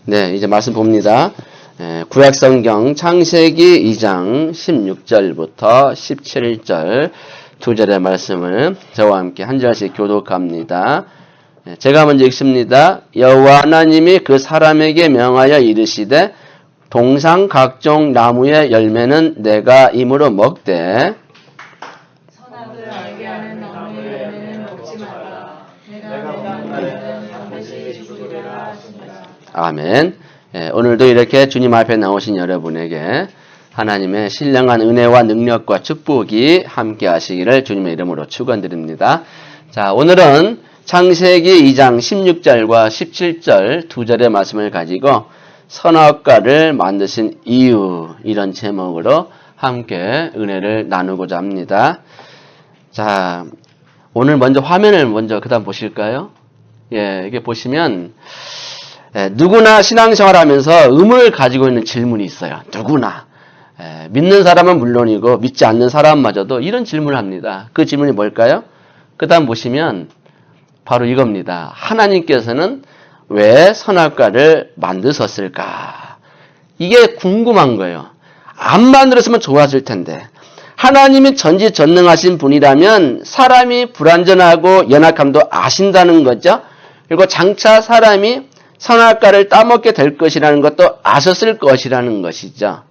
네, 이제 말씀 봅니다. 구약성경 창세기 2장 16절부터 17절 두 절의 말씀을 저와 함께 한 절씩 교독합니다. 제가 먼저 읽습니다. 여호와 하나님이 그 사람에게 명하여 이르시되 동상 각종 나무의 열매는 내가 임으로 먹되 선악을 알게 하는 나무의 열매는 먹지 말라. 내가 먹는 반드시 죽으리라 하시니라. 아멘. 오늘도 이렇게 주님 앞에 나오신 여러분에게 하나님의 신령한 은혜와 능력과 축복이 함께 하시기를 주님의 이름으로 축원드립니다. 자, 오늘은 창세기 2장 16절과 17절 두 절의 말씀을 가지고 선악과를 만드신 이유, 이런 제목으로 함께 은혜를 나누고자 합니다. 자, 오늘 먼저 화면을 먼저 그다음 보실까요? 이게 보시면 누구나 신앙생활 하면서 의문을 가지고 있는 질문이 있어요. 누구나. 믿는 사람은 물론이고 믿지 않는 사람마저도 이런 질문을 합니다. 그 질문이 뭘까요? 그 다음 보시면 바로 이겁니다. 하나님께서는 왜 선악과를 만드셨을까? 이게 궁금한 거예요. 안 만들었으면 좋았을 텐데. 하나님이 전지전능하신 분이라면 사람이 불완전하고 연약함도 아신다는 거죠. 그리고 장차 사람이 선악과를 따먹게 될 것이라는 것도 아셨을 것이라는 것이죠.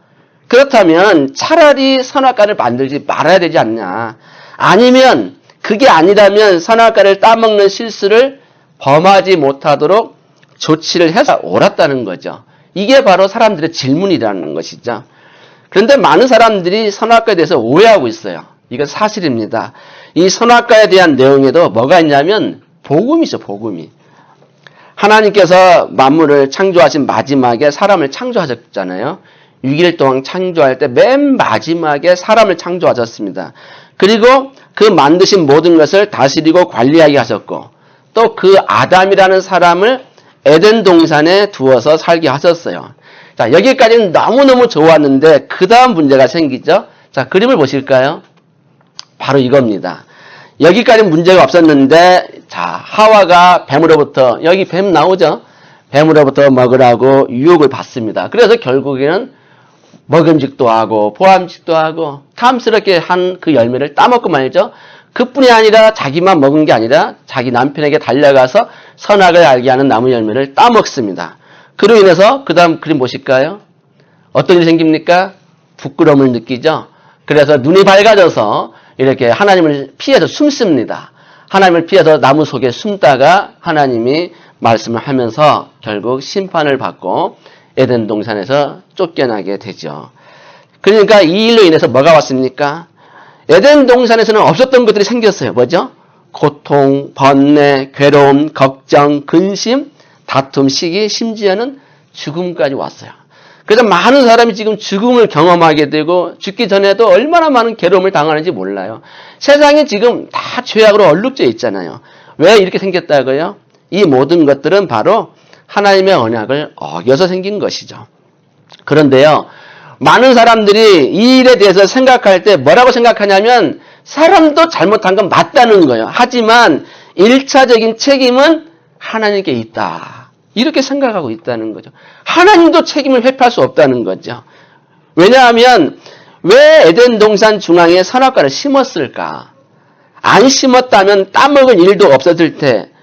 그렇다면 차라리 선악과를 만들지 말아야 되지 않냐. 아니면 그게 아니라면 선악과를 따먹는 실수를 범하지 못하도록 조치를 해서 옳았다는 거죠. 이게 바로 사람들의 질문이라는 것이죠. 그런데 많은 사람들이 선악과에 대해서 오해하고 있어요. 이건 사실입니다. 이 선악과에 대한 내용에도 뭐가 있냐면 복음이죠, 복음이. 하나님께서 만물을 창조하신 마지막에 사람을 창조하셨잖아요. 6일 동안 창조할 때 맨 마지막에 사람을 창조하셨습니다. 그리고 그 만드신 모든 것을 다스리고 관리하게 하셨고 또 그 아담이라는 사람을 에덴 동산에 두어서 살게 하셨어요. 자, 여기까지는 너무너무 좋았는데 그 다음 문제가 생기죠. 자, 그림을 보실까요? 바로 이겁니다. 여기까지는 문제가 없었는데 자, 하와가 뱀으로부터, 여기 뱀 나오죠? 뱀으로부터 먹으라고 유혹을 받습니다. 그래서 결국에는 먹음직도 하고 보암직도 하고 탐스럽게 한 그 열매를 따먹고 말죠. 그뿐이 아니라 자기만 먹은 게 아니라 자기 남편에게 달려가서 선악을 알게 하는 나무 열매를 따먹습니다. 그로 인해서 그 다음 그림 보실까요? 어떤 일이 생깁니까? 부끄러움을 느끼죠. 그래서 눈이 밝아져서 이렇게 하나님을 피해서 숨습니다. 하나님을 피해서 나무 속에 숨다가 하나님이 말씀을 하면서 결국 심판을 받고 에덴 동산에서 쫓겨나게 되죠. 그러니까 이 일로 인해서 뭐가 왔습니까? 에덴 동산에서는 없었던 것들이 생겼어요. 뭐죠? 고통, 번뇌, 괴로움, 걱정, 근심, 다툼, 시기, 심지어는 죽음까지 왔어요. 그래서 많은 사람이 지금 죽음을 경험하게 되고 죽기 전에도 얼마나 많은 괴로움을 당하는지 몰라요. 세상에 지금 다 죄악으로 얼룩져 있잖아요. 왜 이렇게 생겼다고요? 이 모든 것들은 바로 하나님의 언약을 어겨서 생긴 것이죠. 그런데요, 많은 사람들이 이 일에 대해서 생각할 때 뭐라고 생각하냐면 사람도 잘못한 건 맞다는 거예요. 하지만 1차적인 책임은 하나님께 있다. 이렇게 생각하고 있다는 거죠. 하나님도 책임을 회피할 수 없다는 거죠. 왜냐하면 왜 에덴 동산 중앙에 선악과를 심었을까? 안 심었다면 따먹을 일도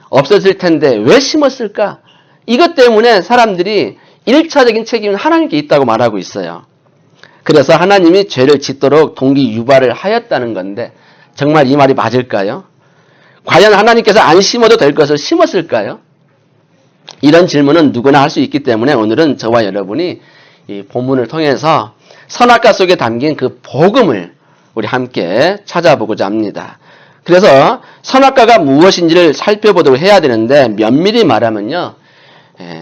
없었을 텐데 왜 심었을까? 이것 때문에 사람들이 1차적인 책임은 하나님께 있다고 말하고 있어요. 그래서 하나님이 죄를 짓도록 동기 유발을 하였다는 건데 정말 이 말이 맞을까요? 과연 하나님께서 안 심어도 될 것을 심었을까요? 이런 질문은 누구나 할 수 있기 때문에 오늘은 저와 여러분이 이 본문을 통해서 선악과 속에 담긴 그 복음을 우리 함께 찾아보고자 합니다. 그래서 선악과가 무엇인지를 살펴보도록 해야 되는데 면밀히 말하면요.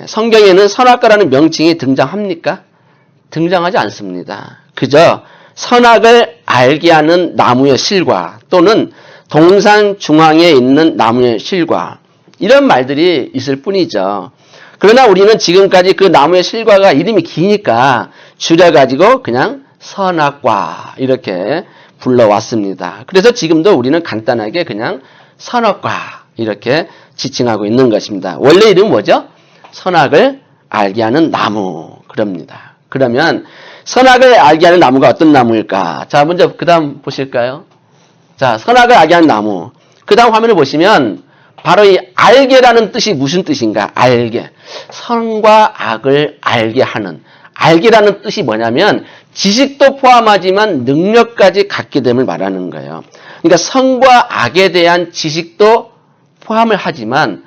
성경에는 선악과라는 명칭이 등장합니까? 등장하지 않습니다. 그저 선악을 알게 하는 나무의 실과 또는 동산 중앙에 있는 나무의 실과 이런 말들이 있을 뿐이죠. 그러나 우리는 지금까지 그 나무의 실과가 이름이 기니까 줄여가지고 그냥 선악과 이렇게 불러왔습니다. 그래서 지금도 우리는 간단하게 그냥 선악과 이렇게 지칭하고 있는 것입니다. 원래 이름은 뭐죠? 선악을 알게 하는 나무. 그럽니다. 그러면 선악을 알게 하는 나무가 어떤 나무일까? 자, 먼저 그 다음 보실까요? 자, 선악을 알게 하는 나무. 그 다음 화면을 보시면 바로 이 알게라는 뜻이 무슨 뜻인가? 알게. 선과 악을 알게 하는. 알게라는 뜻이 뭐냐면 지식도 포함하지만 능력까지 갖게 됨을 말하는 거예요. 그러니까 선과 악에 대한 지식도 포함을 하지만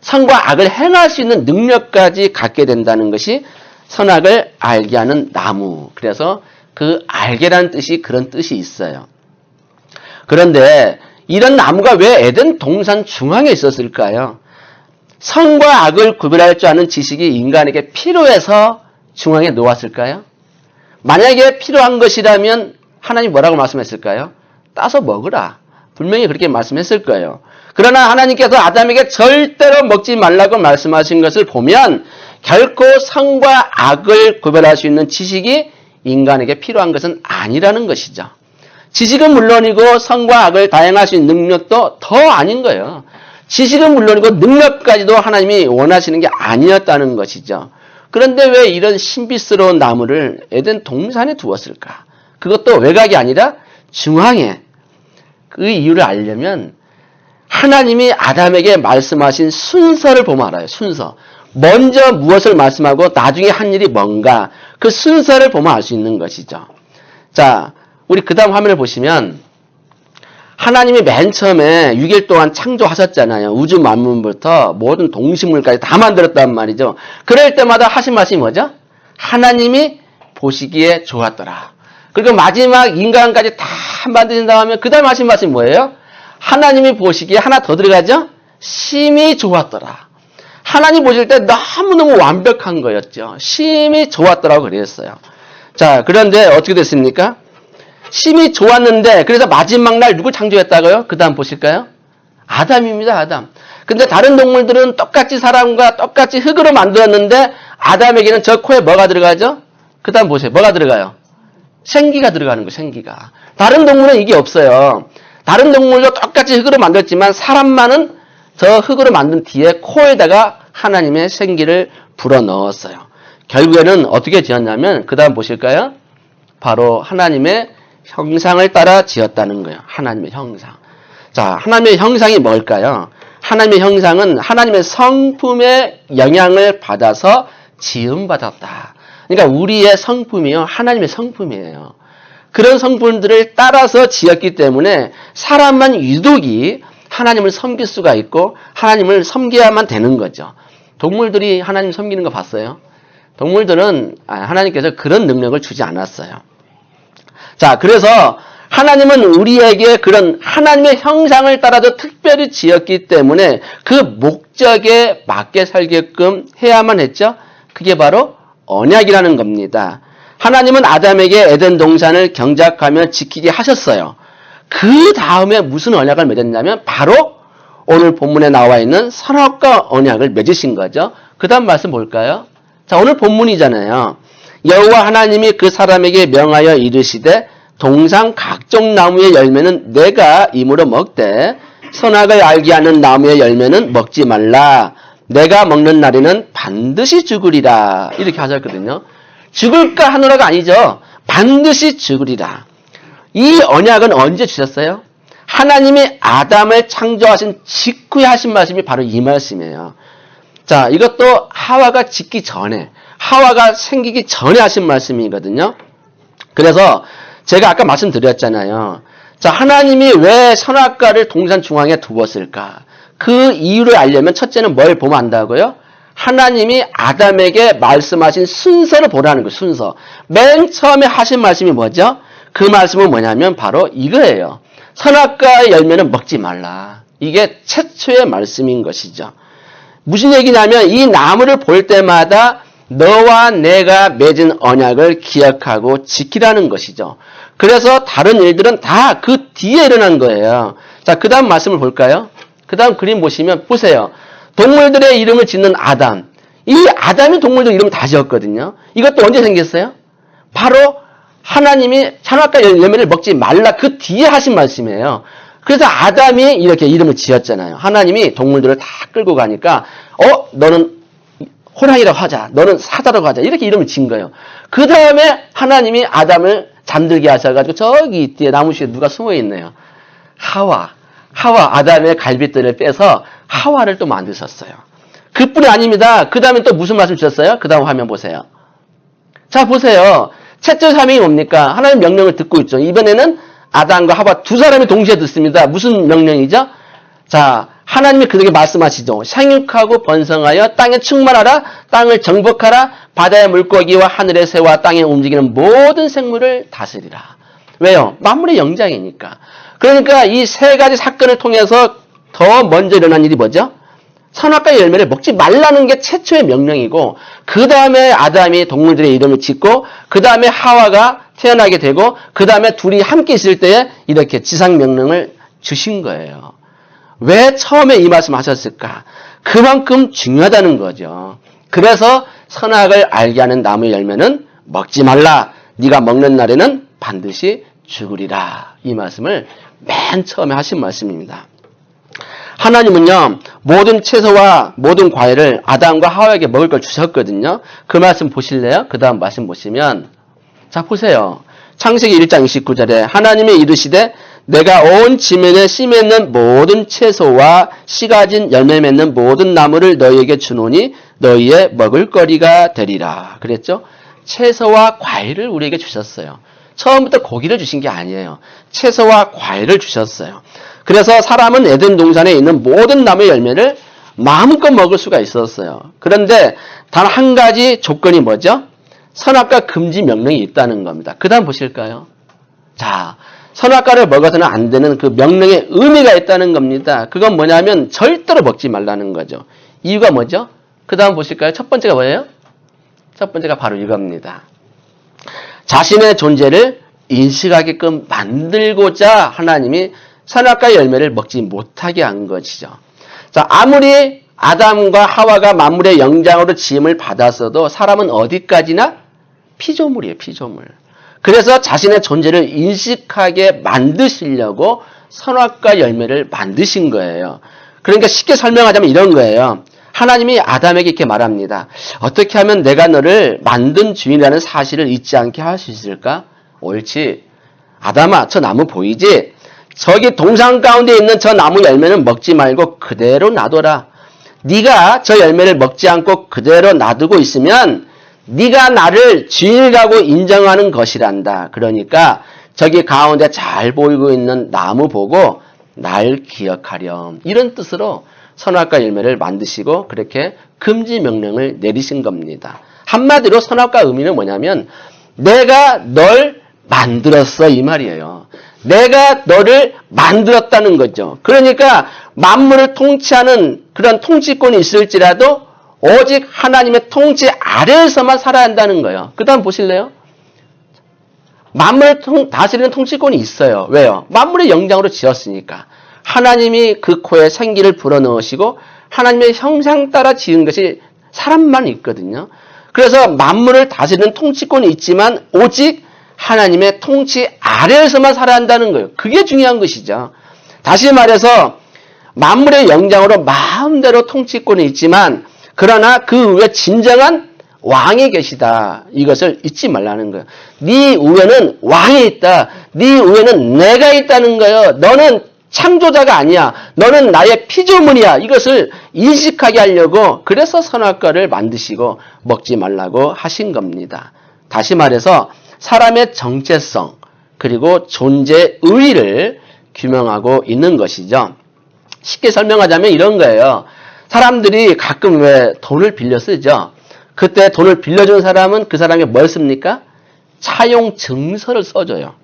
선과 악을 행할 수 있는 능력까지 갖게 된다는 것이 선악을 알게 하는 나무. 그래서 그 알게라는 뜻이 그런 뜻이 있어요. 그런데 이런 나무가 왜 에덴 동산 중앙에 있었을까요? 선과 악을 구별할 줄 아는 지식이 인간에게 필요해서 중앙에 놓았을까요? 만약에 필요한 것이라면 하나님 뭐라고 말씀했을까요? 따서 먹으라. 분명히 그렇게 말씀했을 거예요. 그러나 하나님께서 아담에게 절대로 먹지 말라고 말씀하신 것을 보면 결코 선과 악을 구별할 수 있는 지식이 인간에게 필요한 것은 아니라는 것이죠. 지식은 물론이고 선과 악을 다양할 수 있는 능력도 더 아닌 거예요. 지식은 물론이고 능력까지도 하나님이 원하시는 게 아니었다는 것이죠. 그런데 왜 이런 신비스러운 나무를 에덴 동산에 두었을까? 그것도 외곽이 아니라 중앙에. 그 이유를 알려면 하나님이 아담에게 말씀하신 순서를 보면 알아요. 순서. 먼저 무엇을 말씀하고 나중에 한 일이 뭔가 그 순서를 보면 알 수 있는 것이죠. 자, 우리 그 다음 화면을 보시면 하나님이 맨 처음에 6일 동안 창조하셨잖아요. 우주 만물부터 모든 동식물까지 다 만들었단 말이죠. 그럴 때마다 하신 말씀이 뭐죠? 하나님이 보시기에 좋았더라. 그리고 마지막 인간까지 다 만드신 다음에 그 다음 하신 말씀이 뭐예요? 하나님이 보시기에 하나 더 들어가죠? 심히 좋았더라. 하나님 보실 때 너무너무 완벽한 거였죠. 심히 좋았더라고 그랬어요. 자, 그런데 어떻게 됐습니까? 심히 좋았는데 그래서 마지막 날 누굴 창조했다고요? 그 다음 보실까요? 아담입니다. 아담. 근데 다른 동물들은 똑같이 사람과 똑같이 흙으로 만들었는데 아담에게는 저 코에 뭐가 들어가죠? 그 다음 보세요. 뭐가 들어가요? 생기가 들어가는 거예요. 생기가. 다른 동물은 이게 없어요. 다른 동물도 똑같이 흙으로 만들었지만 사람만은 저 흙으로 만든 뒤에 코에다가 하나님의 생기를 불어넣었어요. 결국에는 어떻게 지었냐면 그 다음 보실까요? 바로 하나님의 형상을 따라 지었다는 거예요. 하나님의 형상. 자, 하나님의 형상이 뭘까요? 하나님의 형상은 하나님의 성품의 영향을 받아서 지음받았다. 그러니까 우리의 성품이요. 하나님의 성품이에요. 그런 성품들을 따라서 지었기 때문에 사람만 유독이 하나님을 섬길 수가 있고 하나님을 섬겨야만 되는 거죠. 동물들이 하나님 섬기는 거 봤어요? 동물들은 하나님께서 그런 능력을 주지 않았어요. 자, 그래서 하나님은 우리에게 그런 하나님의 형상을 따라서 특별히 지었기 때문에 그 목적에 맞게 살게끔 해야만 했죠. 그게 바로 언약이라는 겁니다. 하나님은 아담에게 에덴 동산을 경작하며 지키게 하셨어요. 그 다음에 무슨 언약을 맺었냐면 바로 오늘 본문에 나와 있는 선악과 언약을 맺으신 거죠. 그 다음 말씀 볼까요? 자, 오늘 본문이잖아요. 여호와 하나님이 그 사람에게 명하여 이르시되 동산 각종 나무의 열매는 내가 임으로 먹되 선악을 알게 하는 나무의 열매는 먹지 말라. 내가 먹는 날에는 반드시 죽으리라. 이렇게 하셨거든요. 죽을까 하노라가 아니죠. 반드시 죽으리라. 이 언약은 언제 주셨어요? 하나님이 아담을 창조하신 직후에 하신 말씀이 바로 이 말씀이에요. 자, 이것도 하와가 짓기 전에, 하와가 생기기 전에 하신 말씀이거든요. 그래서 제가 아까 말씀드렸잖아요. 자, 하나님이 왜 선악과를 동산 중앙에 두었을까? 그 이유를 알려면 첫째는 뭘 보면 안다고요? 하나님이 아담에게 말씀하신 순서를 보라는 거예요. 순서. 맨 처음에 하신 말씀이 뭐죠? 그 말씀은 뭐냐면 바로 이거예요. 선악과의 열매는 먹지 말라. 이게 최초의 말씀인 것이죠. 무슨 얘기냐면 이 나무를 볼 때마다 너와 내가 맺은 언약을 기억하고 지키라는 것이죠. 그래서 다른 일들은 다 그 뒤에 일어난 거예요. 자, 그 다음 말씀을 볼까요? 그 다음 그림 보시면 보세요. 동물들의 이름을 짓는 아담. 이 아담이 동물들 이름 다 지었거든요. 이것도 언제 생겼어요? 바로 하나님이 선악과 열매를 먹지 말라 그 뒤에 하신 말씀이에요. 그래서 아담이 이렇게 이름을 지었잖아요. 하나님이 동물들을 다 끌고 가니까 너는 호랑이라고 하자. 너는 사자라고 하자. 이렇게 이름을 지은 거예요. 그 다음에 하나님이 아담을 잠들게 하셔가지고 저기 뒤에 나무씨에 누가 숨어 있네요. 하와 아담의 갈빗대를 빼서 하와를 또 만드셨어요. 그뿐이 아닙니다. 그 다음에 또 무슨 말씀 주셨어요? 그 다음 화면 보세요. 자, 보세요. 첫째 사명이 뭡니까? 하나님 명령을 듣고 있죠. 이번에는 아담과 하와 두 사람이 동시에 듣습니다. 무슨 명령이죠? 자, 하나님이 그들에게 말씀하시죠. 생육하고 번성하여 땅에 충만하라, 땅을 정복하라, 바다의 물고기와 하늘의 새와 땅에 움직이는 모든 생물을 다스리라. 왜요? 만물의 영장이니까. 그러니까 이 세 가지 사건을 통해서 더 먼저 일어난 일이 뭐죠? 선악과의 열매를 먹지 말라는 게 최초의 명령이고, 그 다음에 아담이 동물들의 이름을 짓고, 그 다음에 하와가 태어나게 되고, 그 다음에 둘이 함께 있을 때에 이렇게 지상 명령을 주신 거예요. 왜 처음에 이 말씀 하셨을까? 그만큼 중요하다는 거죠. 그래서 선악을 알게 하는 나무의 열매는 먹지 말라. 네가 먹는 날에는 반드시 죽으리라. 이 말씀을 맨 처음에 하신 말씀입니다. 하나님은요, 모든 채소와 모든 과일을 아담과 하와에게 먹을 걸 주셨거든요. 그 말씀 보실래요? 그 다음 말씀 보시면, 자, 보세요. 창세기 1장 29절에 하나님이 이르시되 내가 온 지면에 씨 맺는 모든 채소와 씨 가진 열매 맺는 모든 나무를 너희에게 주노니 너희의 먹을 거리가 되리라. 그랬죠? 채소와 과일을 우리에게 주셨어요. 처음부터 고기를 주신 게 아니에요. 채소와 과일을 주셨어요. 그래서 사람은 에덴 동산에 있는 모든 나무의 열매를 마음껏 먹을 수가 있었어요. 그런데 단 한 가지 조건이 뭐죠? 선악과 금지 명령이 있다는 겁니다. 그 다음 보실까요? 자, 선악과를 먹어서는 안 되는 그 명령의 의미가 있다는 겁니다. 그건 뭐냐면 절대로 먹지 말라는 거죠. 이유가 뭐죠? 그 다음 보실까요? 첫 번째가 뭐예요? 첫 번째가 바로 이겁니다. 자신의 존재를 인식하게끔 만들고자 하나님이 선악과의 열매를 먹지 못하게 한 것이죠. 자, 아무리 아담과 하와가 만물의 영장으로 지음을 받았어도 사람은 어디까지나 피조물이에요, 피조물. 그래서 자신의 존재를 인식하게 만드시려고 선악과 열매를 만드신 거예요. 그러니까 쉽게 설명하자면 이런 거예요. 하나님이 아담에게 이렇게 말합니다. 어떻게 하면 내가 너를 만든 주인이라는 사실을 잊지 않게 할 수 있을까? 옳지. 아담아, 저 나무 보이지? 저기 동산 가운데 있는 저 나무 열매는 먹지 말고 그대로 놔둬라. 네가 저 열매를 먹지 않고 그대로 놔두고 있으면 네가 나를 주인이라고 인정하는 것이란다. 그러니까 저기 가운데 잘 보이고 있는 나무 보고 날 기억하렴. 이런 뜻으로 선악과 열매를 만드시고 그렇게 금지 명령을 내리신 겁니다. 한마디로 선악과 의미는 뭐냐면 내가 널 만들었어 이 말이에요. 내가 너를 만들었다는 거죠. 그러니까 만물을 통치하는 그런 통치권이 있을지라도 오직 하나님의 통치 아래에서만 살아야 한다는 거예요. 그 다음 보실래요? 만물을 다스리는 통치권이 있어요. 왜요? 만물의 영장으로 지었으니까. 하나님이 그 코에 생기를 불어넣으시고 하나님의 형상 따라 지은 것이 사람만 있거든요. 그래서 만물을 다스리는 통치권이 있지만 오직 하나님의 통치 아래에서만 살아야 한다는 거예요. 그게 중요한 것이죠. 다시 말해서 만물의 영장으로 마음대로 통치권이 있지만 그러나 그 위에 진정한 왕이 계시다. 이것을 잊지 말라는 거예요. 네 위에는 왕이 있다. 네 위에는 내가 있다는 거예요. 너는 창조자가 아니야. 너는 나의 피조물이야. 이것을 인식하게 하려고 그래서 선악과를 만드시고 먹지 말라고 하신 겁니다. 다시 말해서 사람의 정체성 그리고 존재 의의를 규명하고 있는 것이죠. 쉽게 설명하자면 이런 거예요. 사람들이 가끔 왜 돈을 빌려 쓰죠. 그때 돈을 빌려준 사람은 그 사람이 뭘 씁니까? 차용 증서를 써줘요.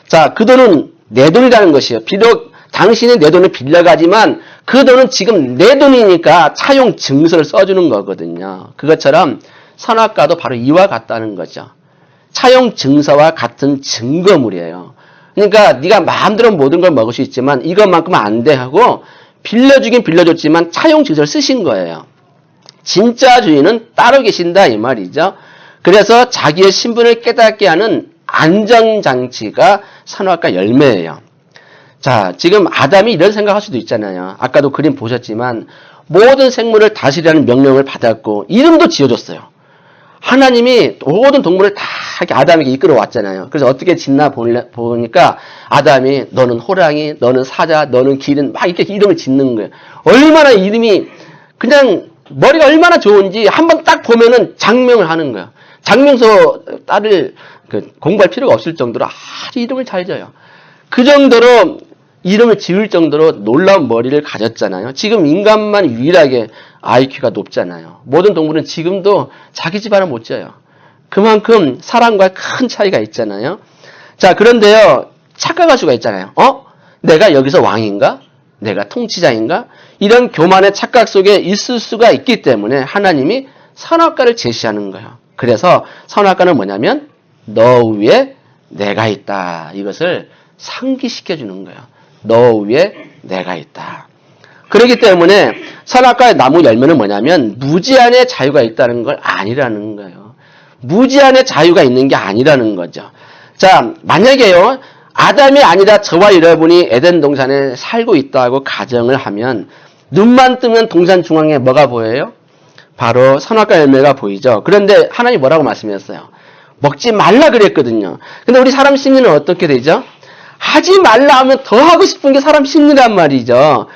자, 그 돈은 내 돈이라는 것이에요. 비록 당신이 내 돈을 빌려가지만 그 돈은 지금 내 돈이니까 차용 증서를 써주는 거거든요. 그것처럼 선악과도 바로 이와 같다는 거죠. 차용 증서와 같은 증거물이에요. 그러니까 네가 마음대로 모든 걸 먹을 수 있지만 이것만큼은 안 돼 하고 빌려주긴 빌려줬지만 차용 증서를 쓰신 거예요. 진짜 주인은 따로 계신다 이 말이죠. 그래서 자기의 신분을 깨닫게 하는 안전장치가 선악과 열매예요. 자, 지금 아담이 이런 생각할 수도 있잖아요. 아까도 그림 보셨지만 모든 생물을 다스리라는 명령을 받았고 이름도 지어줬어요. 하나님이 모든 동물을 다 아담에게 이끌어 왔잖아요. 그래서 어떻게 짓나 보니까 아담이 너는 호랑이, 너는 사자, 너는 기린 막 이렇게 이름을 짓는 거예요. 얼마나 이름이 그냥 머리가 얼마나 좋은지 한번 딱 보면은 장명을 하는 거예요. 장명서 딸을 공부할 필요가 없을 정도로 아주 이름을 잘 지어요. 그 정도로 이름을 지을 정도로 놀라운 머리를 가졌잖아요. 지금 인간만 유일하게 IQ가 높잖아요. 모든 동물은 지금도 자기 집안을 못 지어요. 그만큼 사람과 큰 차이가 있잖아요. 자, 그런데요, 착각할 수가 있잖아요. 내가 여기서 왕인가? 내가 통치자인가? 이런 교만의 착각 속에 있을 수가 있기 때문에 하나님이 선악과를 제시하는 거예요. 그래서 선악과는 뭐냐면 너 위에 내가 있다. 이것을 상기시켜 주는 거예요. 너 위에 내가 있다. 그렇기 때문에 선악과의 나무 열매는 뭐냐면 무제한의 자유가 있다는 걸 아니라는 거예요. 무제한의 자유가 있는 게 아니라는 거죠. 자, 만약에요, 아담이 아니라 저와 여러분이 에덴 동산에 살고 있다고 가정을 하면 눈만 뜨면 동산 중앙에 뭐가 보여요? 바로 선악과 열매가 보이죠. 그런데 하나님이 뭐라고 말씀하셨어요? 먹지 말라 그랬거든요. 근데 우리 사람 심리는 어떻게 되죠? 하지 말라 하면 더 하고 싶은 게 사람 심리란 말이죠.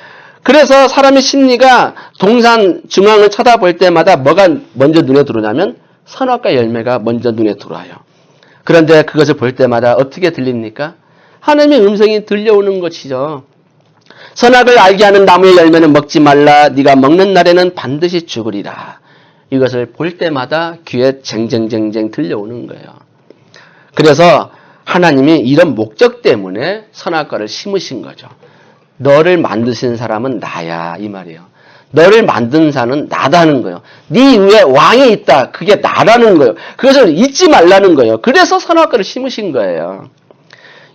그래서 사람의 심리가 동산 중앙을 쳐다볼 때마다 뭐가 먼저 눈에 들어오냐면 선악과 열매가 먼저 눈에 들어와요. 그런데 그것을 볼 때마다 어떻게 들립니까? 하나님의 음성이 들려오는 것이죠. 선악을 알게 하는 나무의 열매는 먹지 말라. 네가 먹는 날에는 반드시 죽으리라. 이것을 볼 때마다 귀에 쟁쟁쟁쟁 들려오는 거예요. 그래서 하나님이 이런 목적 때문에 선악과를 심으신 거죠. 너를 만드신 사람은 나야 이 말이에요. 너를 만든 자는 나다는 거예요. 네 위에 왕이 있다. 그게 나라는 거예요. 그것을 잊지 말라는 거예요. 그래서 선악과를 심으신 거예요.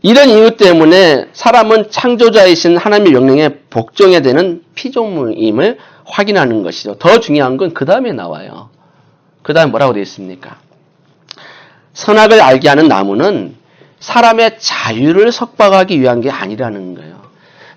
이런 이유 때문에 사람은 창조자이신 하나님의 명령에 복종해야 되는 피조물임을 확인하는 것이죠. 더 중요한 건 그 다음에 나와요. 그 다음에 뭐라고 되어 있습니까? 선악을 알게 하는 나무는 사람의 자유를 석박하기 위한 게 아니라는 거예요.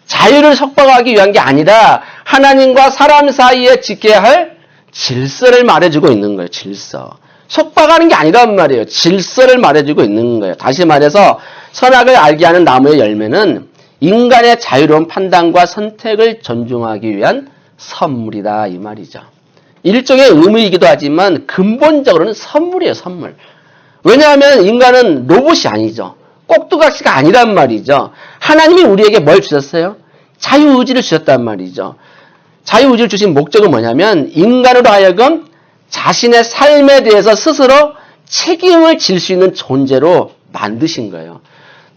자유를 석박하기 위한 게 아니라 하나님과 사람 사이에 지켜야 할 질서를 말해주고 있는 거예요. 질서. 속박하는 게 아니란 말이에요. 질서를 말해주고 있는 거예요. 다시 말해서 선악을 알게 하는 나무의 열매는 인간의 자유로운 판단과 선택을 존중하기 위한 선물이다 이 말이죠. 일종의 의무이기도 하지만 근본적으로는 선물이에요. 선물. 왜냐하면 인간은 로봇이 아니죠. 꼭두각시가 아니란 말이죠. 하나님이 우리에게 뭘 주셨어요? 자유의지를 주셨단 말이죠. 자유의지를 주신 목적은 뭐냐면 인간으로 하여금 자신의 삶에 대해서 스스로 책임을 질 수 있는 존재로 만드신 거예요.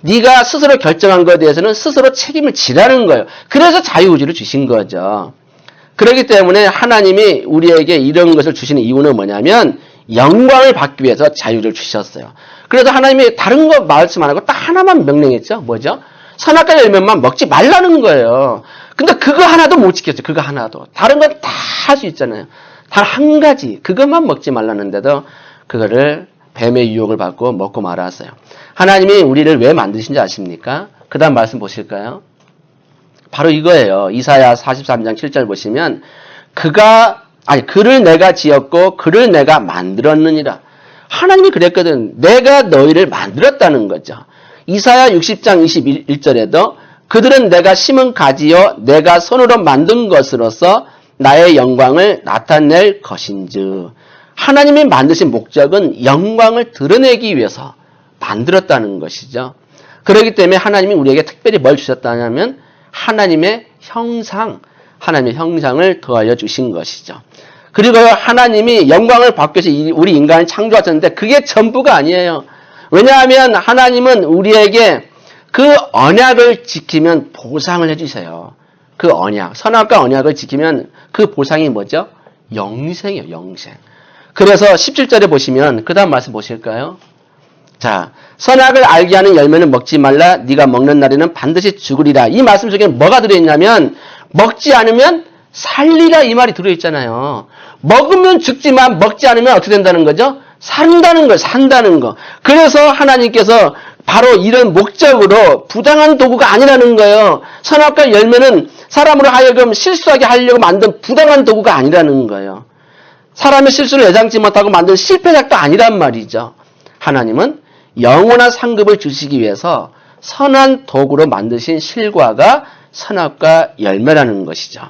네가 스스로 결정한 것에 대해서는 스스로 책임을 지라는 거예요. 그래서 자유의지를 주신 거죠. 그렇기 때문에 하나님이 우리에게 이런 것을 주시는 이유는 뭐냐면 영광을 받기 위해서 자유를 주셨어요. 그래서 하나님이 다른 거 말씀 안 하고 딱 하나만 명령했죠. 뭐죠? 선악과 열매만 먹지 말라는 거예요. 근데 그거 하나도 못 지켰죠. 그거 하나도. 다른 건 다 할 수 있잖아요. 단 한 가지 그것만 먹지 말라는데도 그거를 뱀의 유혹을 받고 먹고 말았어요. 하나님이 우리를 왜 만드신지 아십니까? 그 다음 말씀 보실까요? 바로 이거예요. 이사야 43장 7절 보시면 그를 내가 지었고 그를 내가 만들었느니라. 하나님이 그랬거든. 내가 너희를 만들었다는 거죠. 이사야 60장 21절에도 그들은 내가 심은 가지요 내가 손으로 만든 것으로서 나의 영광을 나타낼 것인즉. 하나님이 만드신 목적은 영광을 드러내기 위해서 만들었다는 것이죠. 그렇기 때문에 하나님이 우리에게 특별히 뭘 주셨다냐면 하나님의 형상을 더하여 주신 것이죠. 그리고 하나님이 영광을 받기 위해서 우리 인간을 창조하셨는데 그게 전부가 아니에요. 왜냐하면 하나님은 우리에게 그 언약을 지키면 보상을 해주세요. 그 언약, 선악과 언약을 지키면 그 보상이 뭐죠? 영생이에요, 영생. 그래서 17절에 보시면 그 다음 말씀 보실까요? 자, 선악을 알게 하는 열매는 먹지 말라. 네가 먹는 날에는 반드시 죽으리라. 이 말씀 속에 뭐가 들어있냐면 먹지 않으면 살리라 이 말이 들어있잖아요. 먹으면 죽지만 먹지 않으면 어떻게 된다는 거죠? 산다는 거. 그래서 하나님께서 바로 이런 목적으로 부당한 도구가 아니라는 거예요. 선악과 열매는 사람으로 하여금 실수하게 하려고 만든 부당한 도구가 아니라는 거예요. 사람의 실수를 예상치 못하고 만든 실패작도 아니란 말이죠. 하나님은 영원한 상급을 주시기 위해서 선한 도구로 만드신 실과가 선악과 열매라는 것이죠.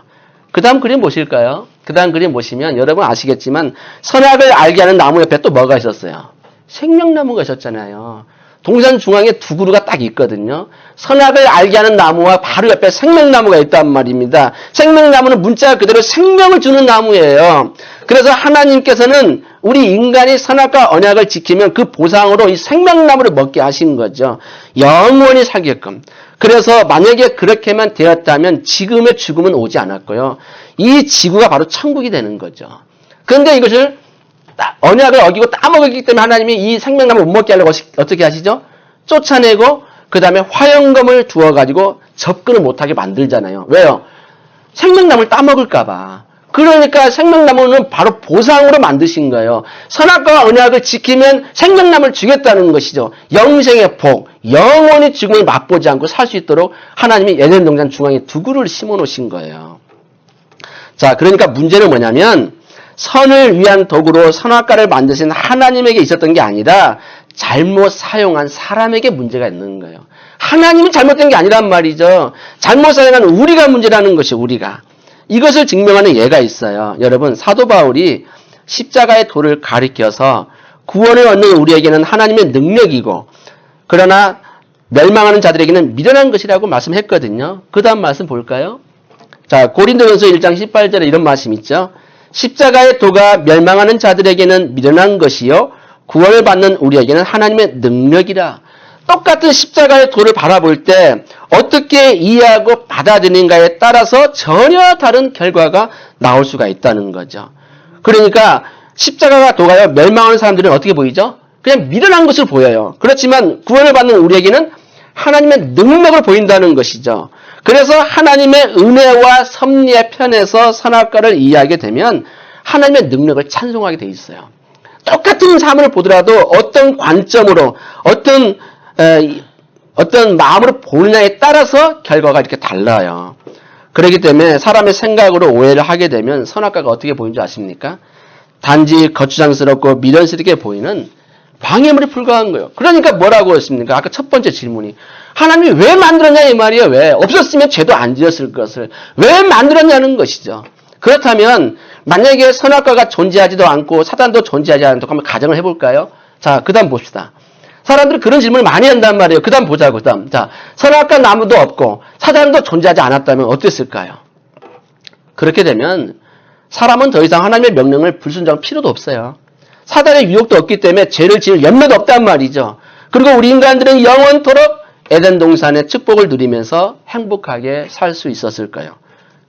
그 다음 그림 보실까요? 그 다음 그림 보시면 여러분 아시겠지만 선악을 알게 하는 나무 옆에 또 뭐가 있었어요? 생명나무가 있었잖아요. 동산 중앙에 두 그루가 딱 있거든요. 선악을 알게 하는 나무와 바로 옆에 생명나무가 있단 말입니다. 생명나무는 문자 그대로 생명을 주는 나무예요. 그래서 하나님께서는 우리 인간이 선악과 언약을 지키면 그 보상으로 이 생명나무를 먹게 하신 거죠. 영원히 살게끔. 그래서 만약에 그렇게만 되었다면 지금의 죽음은 오지 않았고요. 이 지구가 바로 천국이 되는 거죠. 그런데 이것을 언약을 어기고 따먹었기 때문에 하나님이 이 생명나무를 못 먹게 하려고 어떻게 하시죠? 쫓아내고 그 다음에 화영검을 주어가지고 접근을 못하게 만들잖아요. 왜요? 생명나무를 따먹을까 봐. 그러니까 생명나무는 바로 보상으로 만드신 거예요. 선악과 언약을 지키면 생명나무를 주겠다는 것이죠. 영생의 복, 영원히 죽음을 맛보지 않고 살 수 있도록 하나님이 에덴 동산 중앙에 두 그루를 심어 놓으신 거예요. 자, 그러니까 문제는 뭐냐면 선을 위한 도구로 선악과를 만드신 하나님에게 있었던 게 아니라 잘못 사용한 사람에게 문제가 있는 거예요. 하나님이 잘못된 게 아니란 말이죠. 잘못 사용한 우리가 문제라는 것이 우리가. 이것을 증명하는 예가 있어요. 여러분 사도 바울이 십자가의 도를 가리켜서 구원을 얻는 우리에게는 하나님의 능력이고 그러나 멸망하는 자들에게는 미련한 것이라고 말씀했거든요. 그 다음 말씀 볼까요? 자, 고린도전서 1장 18절에 이런 말씀 있죠. 십자가의 도가 멸망하는 자들에게는 미련한 것이요 구원을 받는 우리에게는 하나님의 능력이라. 똑같은 십자가의 도를 바라볼 때 어떻게 이해하고 받아들이는가에 따라서 전혀 다른 결과가 나올 수가 있다는 거죠. 그러니까 십자가가 도가요 멸망하는 사람들은 어떻게 보이죠? 그냥 미련한 것을 보여요. 그렇지만 구원을 받는 우리에게는 하나님의 능력을 보인다는 것이죠. 그래서 하나님의 은혜와 섭리의 편에서 선악과를 이해하게 되면 하나님의 능력을 찬송하게 돼 있어요. 똑같은 사물을 보더라도 어떤 관점으로 어떤 마음으로 보느냐에 따라서 결과가 이렇게 달라요. 그렇기 때문에 사람의 생각으로 오해를 하게 되면 선악과가 어떻게 보이는 줄 아십니까? 단지 거추장스럽고 미련스럽게 보이는 방해물에 불과한 거예요. 그러니까 뭐라고 했습니까? 아까 첫 번째 질문이 하나님이 왜 만들었냐 이 말이에요. 왜? 없었으면 죄도 안 지었을 것을 왜 만들었냐는 것이죠. 그렇다면 만약에 선악과가 존재하지도 않고 사단도 존재하지 않도록 한번 가정을 해볼까요? 자, 그 다음 봅시다. 사람들이 그런 질문을 많이 한단 말이에요. 그 다음 보자고. 그 다음. 자, 선악과 나무도 없고 사단도 존재하지 않았다면 어땠을까요? 그렇게 되면 사람은 더 이상 하나님의 명령을 불순종할 필요도 없어요. 사단의 유혹도 없기 때문에 죄를 지을 염려도 없단 말이죠. 그리고 우리 인간들은 영원토록 에덴 동산의 축복을 누리면서 행복하게 살 수 있었을까요?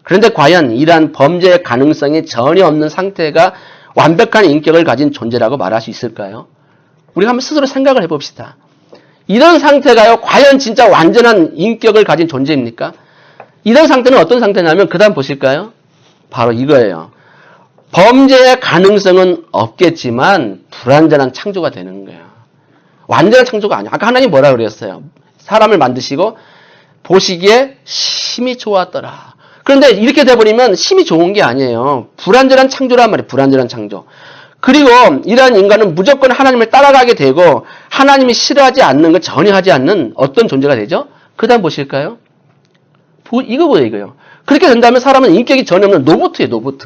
그런데 과연 이러한 범죄의 가능성이 전혀 없는 상태가 완벽한 인격을 가진 존재라고 말할 수 있을까요? 우리가 한번 스스로 생각을 해봅시다. 이런 상태가요, 과연 진짜 완전한 인격을 가진 존재입니까? 이런 상태는 어떤 상태냐면, 그 다음 보실까요? 바로 이거예요. 범죄의 가능성은 없겠지만, 불완전한 창조가 되는 거예요. 완전한 창조가 아니에요. 아까 하나님 뭐라 그랬어요? 사람을 만드시고, 보시기에 심히 좋았더라. 그런데 이렇게 돼버리면 심히 좋은 게 아니에요. 불완전한 창조란 말이에요. 불완전한 창조. 그리고 이러한 인간은 무조건 하나님을 따라가게 되고 하나님이 싫어하지 않는 것 전혀 하지 않는 어떤 존재가 되죠? 그 다음 보실까요? 이거 보세요. 이거요. 그렇게 된다면 사람은 인격이 전혀 없는 로봇이에요. 로봇.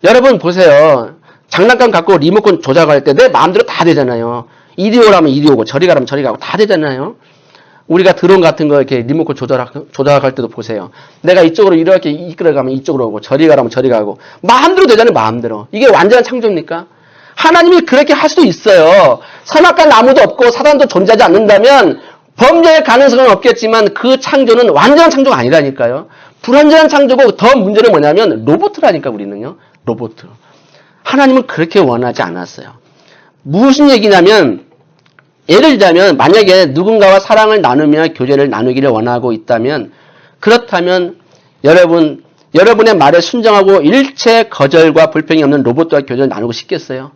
여러분 보세요. 장난감 갖고 리모컨 조작할 때 내 마음대로 다 되잖아요. 이리 오라면 이리 오고 저리 가라면 저리 가고 다 되잖아요. 우리가 드론 같은 거 이렇게 리모컨 조작할 때도 보세요. 내가 이쪽으로 이렇게 이끌어가면 이쪽으로 오고 저리 가라면 저리 가고 마음대로 되잖아요. 마음대로. 이게 완전한 창조입니까? 하나님이 그렇게 할 수도 있어요. 선악과 나무도 없고 사단도 존재하지 않는다면 범죄의 가능성은 없겠지만 그 창조는 완전한 창조가 아니라니까요. 불완전한 창조고 더 문제는 뭐냐면 로봇이라니까 우리는요. 로봇. 하나님은 그렇게 원하지 않았어요. 무슨 얘기냐면 예를 들자면 만약에 누군가와 사랑을 나누며 교제를 나누기를 원하고 있다면 그렇다면 여러분의 말에 순종하고 일체 거절과 불평이 없는 로봇과 교제를 나누고 싶겠어요?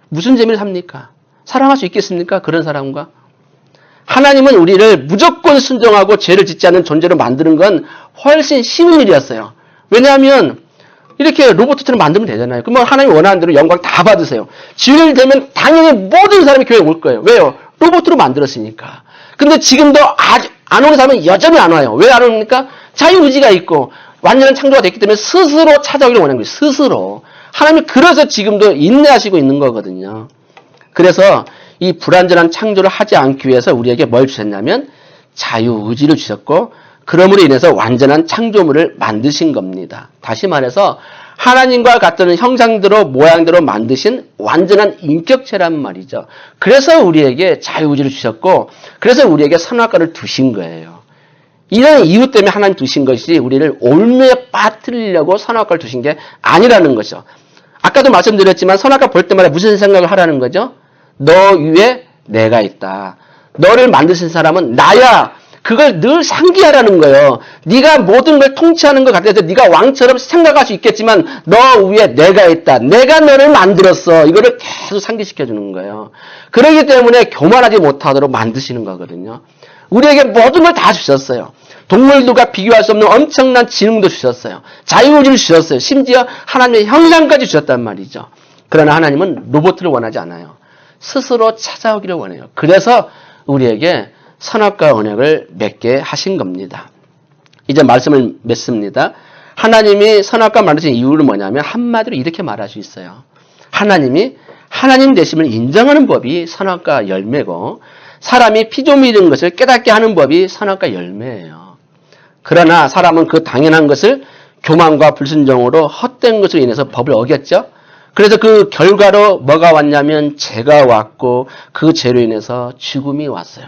무슨 재미를 삽니까? 사랑할 수 있겠습니까? 그런 사람과? 하나님은 우리를 무조건 순종하고 죄를 짓지 않는 존재로 만드는 건 훨씬 쉬운 일이었어요. 왜냐하면 이렇게 로봇처럼 만들면 되잖아요. 그러면 하나님 원하는 대로 영광 다 받으세요. 주일 되면 당연히 모든 사람이 교회에 올 거예요. 왜요? 로봇으로 만들었으니까. 근데 지금도 아직 안 오는 사람은 여전히 안 와요. 왜 안 옵니까? 자유의지가 있고 완전한 창조가 됐기 때문에 스스로 찾아오기를 원하는 거예요. 스스로. 하나님이 그래서 지금도 인내하시고 있는 거거든요. 그래서 이 불완전한 창조를 하지 않기 위해서 우리에게 뭘 주셨냐면 자유의지를 주셨고 그러므로 인해서 완전한 창조물을 만드신 겁니다. 다시 말해서 하나님과 같은 형상대로 모양대로 만드신 완전한 인격체란 말이죠. 그래서 우리에게 자유의지를 주셨고 그래서 우리에게 선악과를 두신 거예요. 이런 이유 때문에 하나님 두신 것이 우리를 올무에 빠뜨리려고 선악과를 두신 게 아니라는 거죠. 아까도 말씀드렸지만 선악과 볼 때마다 무슨 생각을 하라는 거죠? 너 위에 내가 있다. 너를 만드신 사람은 나야. 그걸 늘 상기하라는 거예요. 네가 모든 걸 통치하는 것 같아서 네가 왕처럼 생각할 수 있겠지만 너 위에 내가 있다. 내가 너를 만들었어. 이거를 계속 상기시켜주는 거예요. 그렇기 때문에 교만하지 못하도록 만드시는 거거든요. 우리에게 모든 걸 다 주셨어요. 동물들과 비교할 수 없는 엄청난 지능도 주셨어요. 자유의지를 주셨어요. 심지어 하나님의 형상까지 주셨단 말이죠. 그러나 하나님은 로봇을 원하지 않아요. 스스로 찾아오기를 원해요. 그래서 우리에게 선악과 언약을 맺게 하신 겁니다. 이제 말씀을 맺습니다. 하나님이 선악과 만드신 이유는 뭐냐면 한마디로 이렇게 말할 수 있어요. 하나님이 하나님 되심을 인정하는 법이 선악과 열매고 사람이 피조물이 되는 것을 깨닫게 하는 법이 선악과 열매예요. 그러나 사람은 그 당연한 것을 교만과 불순종으로 헛된 것으로 인해서 법을 어겼죠. 그래서 그 결과로 뭐가 왔냐면 죄가 왔고 그 죄로 인해서 죽음이 왔어요.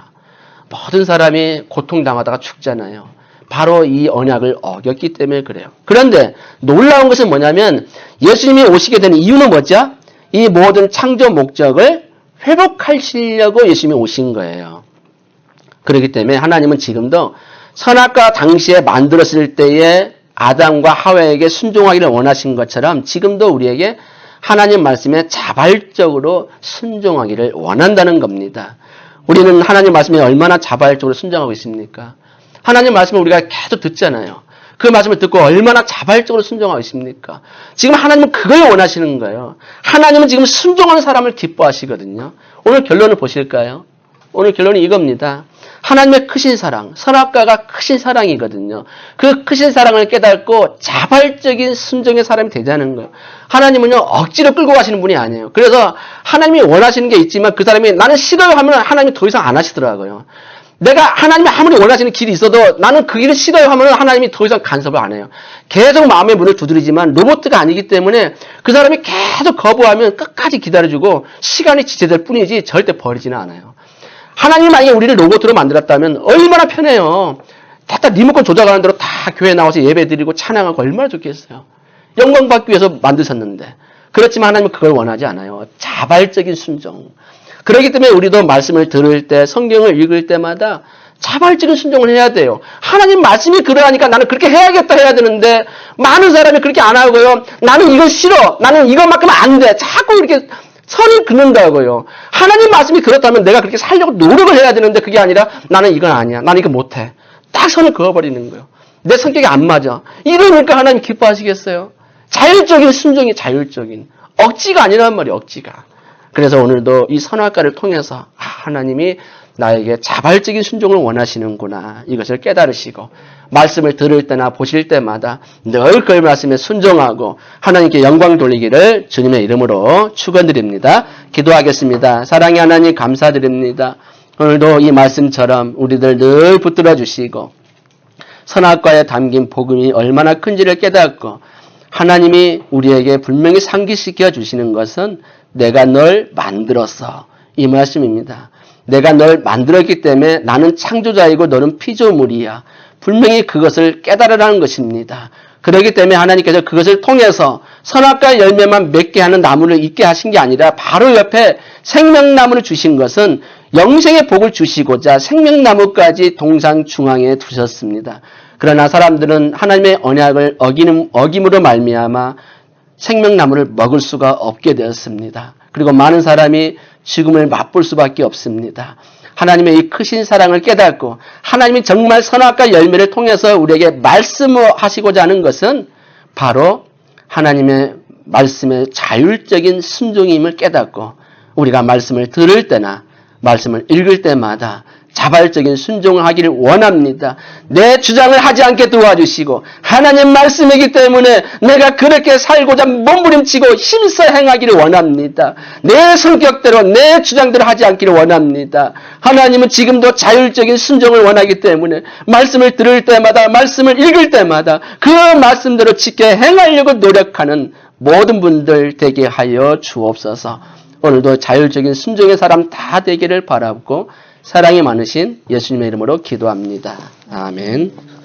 모든 사람이 고통당하다가 죽잖아요. 바로 이 언약을 어겼기 때문에 그래요. 그런데 놀라운 것은 뭐냐면 예수님이 오시게 된 이유는 뭐죠? 이 모든 창조 목적을 회복하시려고 예수님이 오신 거예요. 그렇기 때문에 하나님은 지금도 선악과 당시에 만들었을 때에 아담과 하와에게 순종하기를 원하신 것처럼 지금도 우리에게 하나님 말씀에 자발적으로 순종하기를 원한다는 겁니다. 우리는 하나님 말씀에 얼마나 자발적으로 순종하고 있습니까? 하나님 말씀을 우리가 계속 듣잖아요. 그 말씀을 듣고 얼마나 자발적으로 순종하고 있습니까? 지금 하나님은 그걸 원하시는 거예요. 하나님은 지금 순종하는 사람을 기뻐하시거든요. 오늘 결론을 보실까요? 오늘 결론이 이겁니다. 하나님의 크신 사랑, 선악과가 크신 사랑이거든요. 그 크신 사랑을 깨닫고 자발적인 순종의 사람이 되자는 거예요. 하나님은요, 억지로 끌고 가시는 분이 아니에요. 그래서 하나님이 원하시는 게 있지만 그 사람이 나는 싫어요 하면 하나님이 더 이상 안 하시더라고요. 내가 하나님이 아무리 원하시는 길이 있어도 나는 그 길을 싫어요 하면 하나님이 더 이상 간섭을 안 해요. 계속 마음의 문을 두드리지만 로봇가 아니기 때문에 그 사람이 계속 거부하면 끝까지 기다려주고 시간이 지체될 뿐이지 절대 버리지는 않아요. 하나님이 만약에 우리를 로봇으로 만들었다면 얼마나 편해요. 다 리모컨 조작하는 대로 다 교회 나와서 예배드리고 찬양하고 얼마나 좋겠어요. 영광 받기 위해서 만드셨는데. 그렇지만 하나님은 그걸 원하지 않아요. 자발적인 순종. 그렇기 때문에 우리도 말씀을 들을 때 성경을 읽을 때마다 자발적인 순종을 해야 돼요. 하나님 말씀이 그러하니까 나는 그렇게 해야겠다 해야 되는데 많은 사람이 그렇게 안 하고요. 나는 이거 싫어. 나는 이것만큼은 안 돼. 자꾸 이렇게 선을 긋는다고요. 하나님 말씀이 그렇다면 내가 그렇게 살려고 노력을 해야 되는데 그게 아니라 나는 이건 아니야. 나는 이거 못해. 딱 선을 그어버리는 거예요. 내 성격이 안 맞아. 이러니까 하나님 기뻐하시겠어요? 자율적인 순종이 자율적인. 억지가 아니란 말이에요. 억지가. 그래서 오늘도 이 선악과를 통해서 하나님이 나에게 자발적인 순종을 원하시는구나. 이것을 깨달으시고 말씀을 들을 때나 보실 때마다 늘 그 말씀에 순종하고 하나님께 영광 돌리기를 주님의 이름으로 축원드립니다. 기도하겠습니다. 사랑의 하나님 감사드립니다. 오늘도 이 말씀처럼 우리들 늘 붙들어 주시고 선악과에 담긴 복음이 얼마나 큰지를 깨닫고 하나님이 우리에게 분명히 상기시켜 주시는 것은 내가 널 만들었어. 이 말씀입니다. 내가 널 만들었기 때문에 나는 창조자이고 너는 피조물이야. 분명히 그것을 깨달으라는 것입니다. 그렇기 때문에 하나님께서 그것을 통해서 선악과 열매만 맺게 하는 나무를 있게 하신 게 아니라 바로 옆에 생명나무를 주신 것은 영생의 복을 주시고자 생명나무까지 동상 중앙에 두셨습니다. 그러나 사람들은 하나님의 언약을 어김으로 말미암아 생명나무를 먹을 수가 없게 되었습니다. 그리고 많은 사람이 죽음을 맛볼 수밖에 없습니다. 하나님의 이 크신 사랑을 깨닫고 하나님이 정말 선악과 열매를 통해서 우리에게 말씀하시고자 하는 것은 바로 하나님의 말씀의 자율적인 순종임을 깨닫고 우리가 말씀을 들을 때나 말씀을 읽을 때마다 자발적인 순종을 하기를 원합니다. 내 주장을 하지 않게 도와주시고 하나님 말씀이기 때문에 내가 그렇게 살고자 몸부림치고 힘써 행하기를 원합니다. 내 성격대로 내 주장대로 하지 않기를 원합니다. 하나님은 지금도 자율적인 순종을 원하기 때문에 말씀을 들을 때마다 말씀을 읽을 때마다 그 말씀대로 지켜 행하려고 노력하는 모든 분들 되게 하여 주옵소서. 오늘도 자율적인 순종의 사람 다 되기를 바라고 사랑이 많으신 예수님의 이름으로 기도합니다. 아멘.